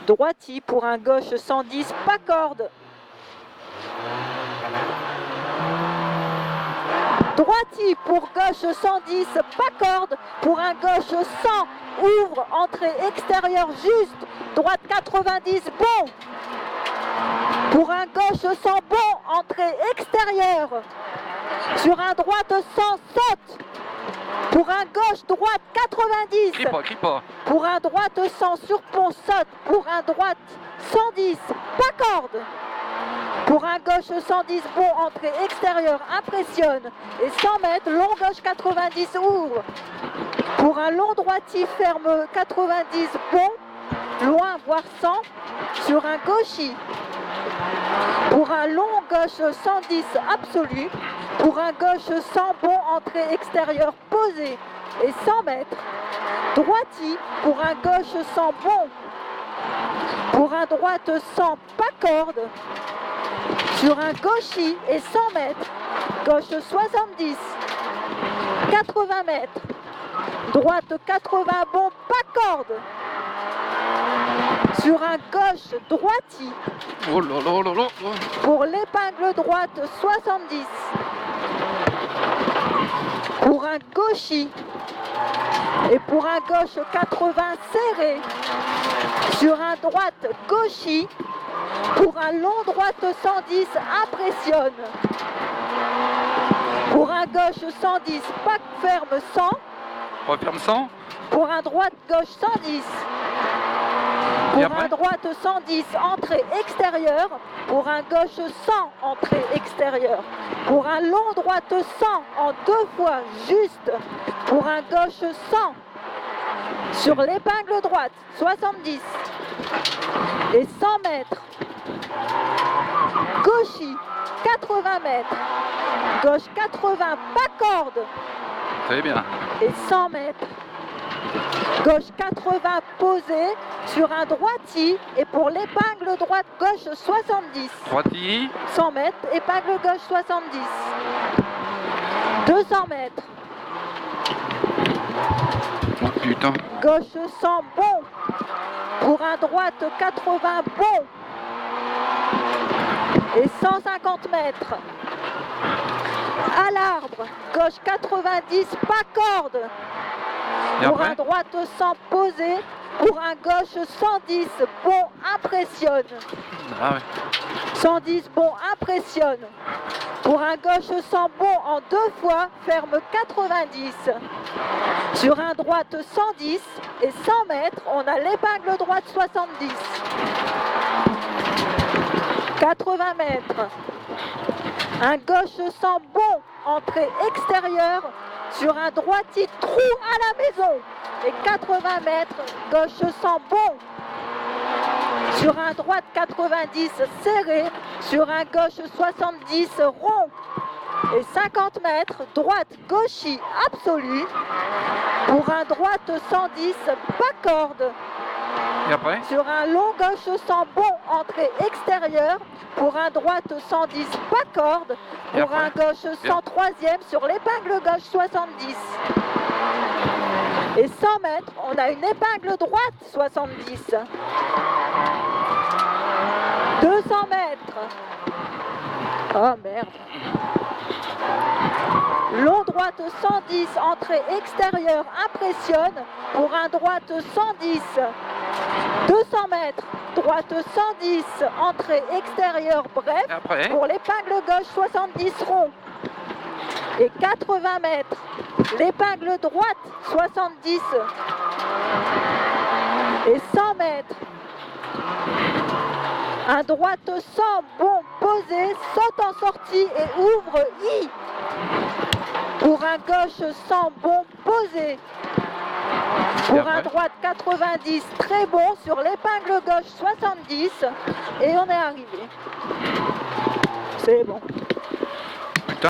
Droiti pour un gauche 110, pas corde. Droiti pour gauche 110, pas corde. Pour un gauche 100, ouvre, entrée extérieure juste. Droite 90, bon. Pour un gauche 100, bon, entrée extérieure. Sur un droite 100, saute. Pour un gauche droite 90. Crie pas. Pour un droite 100 sur pont, saute. Pour un droite 110, pas corde. Pour un gauche 110, bon, entrée extérieure, impressionne. Et 100 mètres, long gauche 90, ouvre. Pour un long droiti, ferme 90, bon, loin, voire 100, sur un gauchi. Pour un long gauche 110, absolu. Pour un gauche 100, bon, entrée extérieure, posée. Et 100 mètres, droiti. Pour un gauche 100, bon. Pour un droite 100, pas corde. Sur un gauchi et 100 mètres, gauche 70, 80 mètres, droite 80, bon, pas corde. Sur un gauche droiti, Oh là là là là. pour l'épingle droite 70, pour un gauchi et pour un gauche 80 serré, sur un droite gauchi. Pour un long droite 110, impressionne. Pour un gauche 110, pas ferme 100. Referme 100. Pour un droite gauche 110. Pour un droite 110, entrée extérieure. Pour un gauche 100, entrée extérieure. Pour un long droite 100, en 2 fois, juste. Pour un gauche 100, sur l'épingle droite, 70. Et 100 mètres. Gauchi, 80 mètres. Gauche 80, pas corde. Très bien. Et 100 mètres. Gauche 80 posé sur un droiti et pour l'épingle droite gauche 70. Droiti. 100 mètres, épingle gauche 70. 200 mètres. Oh putain. Gauche 100, bon. Pour un droite 80, bon. Et 150 mètres. À l'arbre, gauche 90, pas corde. Et Pour après un droite 100 posé, pour un gauche 110, bon, impressionne. Ah ouais. 110, bon, impressionne. Pour un gauche 100, bon, en 2 fois, ferme 90. Sur un droite 110 et 100 mètres, on a l'épingle droite 70. 80 mètres. Un gauche 100, bon, entrée extérieure. Sur un droiti, trou à la maison. Et 80 mètres, gauche 100, bon. Sur un droite 90, serré. Sur un gauche 70, rond. Et 50 mètres, droite gauchi, absolu. Pour un droite 110, pas corde. Et après Sur un long gauche 100, bon, entrée extérieure. Pour un droite 110, pas corde. Et Pour un après gauche 100, troisième, sur l'épingle gauche 70. Et 100 mètres, on a une épingle droite 70. 200 mètres. Oh merde. Long droite 110, entrée extérieure, impressionne. Pour un droite 110. 200 mètres, droite 110, entrée extérieure, bref. Et après Pour l'épingle gauche 70, rond. Et 80 mètres, l'épingle droite 70. Et 100 mètres. Un droite 100, bon, posé, saute en sortie et ouvre I. Pour un gauche 100, bon, posé. Pour un droite 90, très bon, sur l'épingle gauche 70. Et on est arrivé. C'est bon.